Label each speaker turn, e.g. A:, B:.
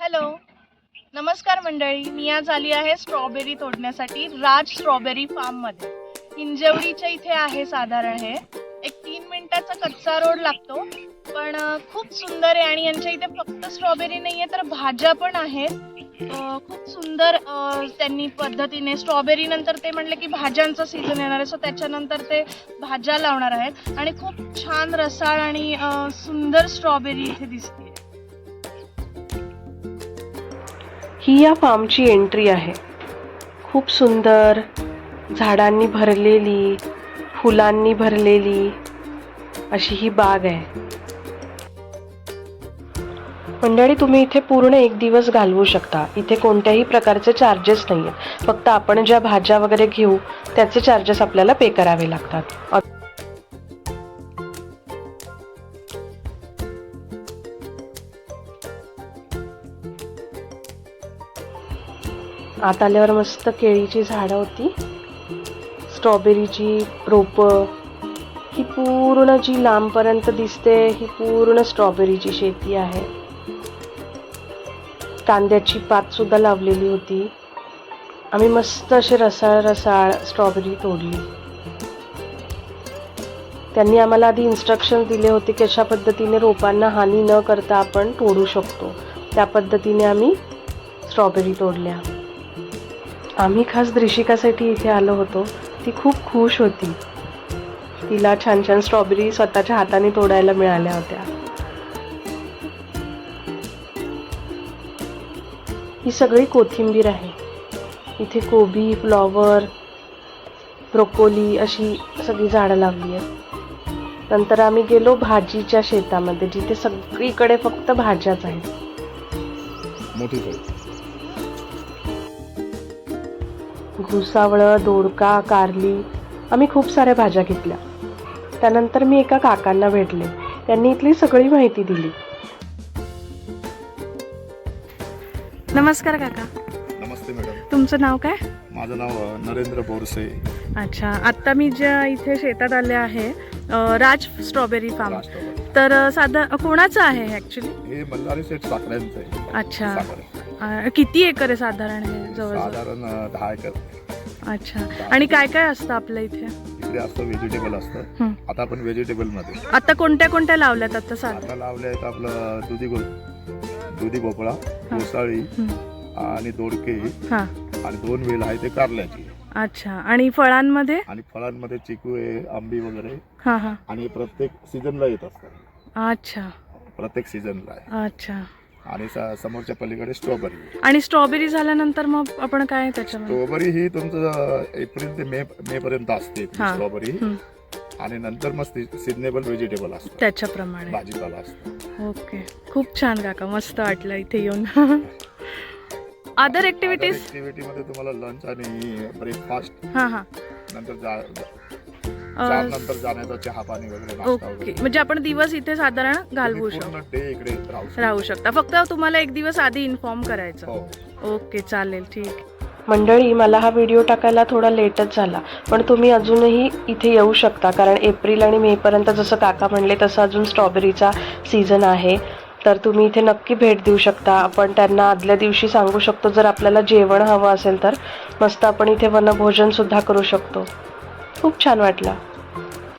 A: Hello, नमस्कार मंडळी. मी आज आली आहे स्ट्रॉबेरी तोडण्यासाठी राज स्ट्रॉबेरी फार्म मध्ये. हिंजवडीच्या इथे आहे. साधारण हे एक 3 मिनिटाचा कच्चा रोड लागतो, पण खूप सुंदर आहे. आणि यांच्या इथे फक्त स्ट्रॉबेरी नाहीये तर भाज्या पण आहेत. खूप सुंदर त्यांनी पद्धतीने स्ट्रॉबेरी नंतर ते म्हणले की भाज्यांचा सीझन येणार आहे, सो त्याच्यानंतर ते भाज्या लावणार आहेत. आणि खूप छान रसाळ आणि सुंदर स्ट्रॉबेरी इथे दिसते.
B: ही या फार्मची एंट्री आहे. खूप सुंदर झाडांनी भरलेली, फुलांनी भरलेली अशी ही बाग आहे. मंडळी, तुम्ही इथे पूर्ण 1 दिवस घालवू शकता. इथे कोणत्याही प्रकारचे चार्जेस नाही आहेत. फक्त आपण ज्या भाज्या वगैरे घेऊ त्याचे चार्जेस आपल्याला पे करावे लागतात. आत आल्यावर मस्त केळीची झाडं होती, स्ट्रॉबेरीची रोपं. ही पूर्ण जी लांबपर्यंत दिसते ही पूर्ण स्ट्रॉबेरीची शेती आहे. कांद्याची पात सुद्धा लावलेली होती. आम्ही मस्त असे रसाळ स्ट्रॉबेरी तोडली. त्यांनी आम्हाला आधी इन्स्ट्रक्शन दिले होते की अशा पद्धतीने रोपांना हानी न करता आपण तोडू शकतो. त्या पद्धतीने आम्ही स्ट्रॉबेरी तोडल्या. आम्ही खास द्रिशिकासाठी इथे आलो होतो. ती खूप खुश होती. तिला छान छान स्ट्रॉबेरी स्वतःच्या हाताने तोडायला मिळाल्या होत्या. ही सगळी कोथिंबीर आहे. इथे कोबी, फ्लॉवर, ब्रोकोली अशी सगळी झाडं लावली आहेत. नंतर आम्ही गेलो भाजीच्या शेतामध्ये, जिथे सगळीकडे फक्त भाज्याच आहेत. घुसावळं, दोडका, कारली, आम्ही खूप साऱ्या भाज्या घेतल्या. त्यानंतर मी एका काकांना भेटले. त्यांनी इथली सगळी माहिती दिली.
C: नमस्कार काका.
D: नमस्ते मॅडम.
C: तुमचं नाव काय?
D: माझं नाव नरेंद्र बोरसे.
C: अच्छा, आत्ता मी ज्या इथे शेतात आले आहे, राज स्ट्रॉबेरी फार्म, तर कोणाचं आहे ॲक्च्युली?
D: हे मल्हारी सेठ साखऱ्यांचं आहे.
C: अच्छा, किती एकर आहे साधारण हे?
D: साधारण 10 एकर.
C: अच्छा, आणि काय काय असतं आपल्या इथे?
D: इकडे असतं व्हेजिटेबल असतं. आता आपण व्हेजिटेबल मध्ये
C: आता कोणत्या लावल्यात आता साधारण?
D: आता लावले आहेत आपलं दुधी भोपळा, घोसाळी आणि दोडके आणि 2 वेल आहे ते कारल्याची.
C: अच्छा, आणि फळांमध्ये?
D: आणि फळांमध्ये चिकू आहे, आंबी वगैरे.
C: हां.
D: आणि प्रत्येक सीझनला येत असतात.
C: अच्छा,
D: प्रत्येक सीझनला आहे.
C: अच्छा.
D: आणि समोरच्या पलीकडे स्ट्रॉबेरी.
C: आणि स्ट्रॉबेरी झाल्यानंतर मग आपण काय त्याच्यामध्ये?
D: स्ट्रॉबेरी ही तुमचं एप्रिल ते मे पर्यंत असते स्ट्रॉबेरी. आणि नंतर मग सिजनेबल व्हेजिटेबल असतं,
C: त्याच्याप्रमाणे
D: भाजीपाला असतो.
C: ओके, खूप छान काका, मस्त वाटलं इथे येऊन. अदर ऍक्टिव्हिटीज
D: मध्ये तुम्हाला लंच आणि ब्रेकफास्ट, नंतर नंतर जाण्याचा चहा पाणी वगैरे.
C: ओके, म्हणजे आपण दिवस इथे साधारण घालवू शकतो,
D: डे इकडे
C: राहू शकता. फक्त तुम्हाला 1 दिवस आधी इन्फॉर्म करायचं. ओके, चालेल, ठीक.
B: मंडळी, मला हा व्हिडिओ टाकायला थोडा लेटच झाला, पण तुम्ही अजूनही इथे येऊ शकता. कारण एप्रिल आणि मे पर्यंत जसं काका म्हणले तसं अजून स्ट्रॉबेरीचा सीझन आहे. तर तुम्ही इथे नक्की भेट देऊ शकता. आपण त्यांना आदल्या दिवशी सांगू शकतो, जर आपल्याला जेवण हवं असेल तर मस्त आपण इथे वनभोजन सुद्धा करू शकतो. खूप छान वाटलं.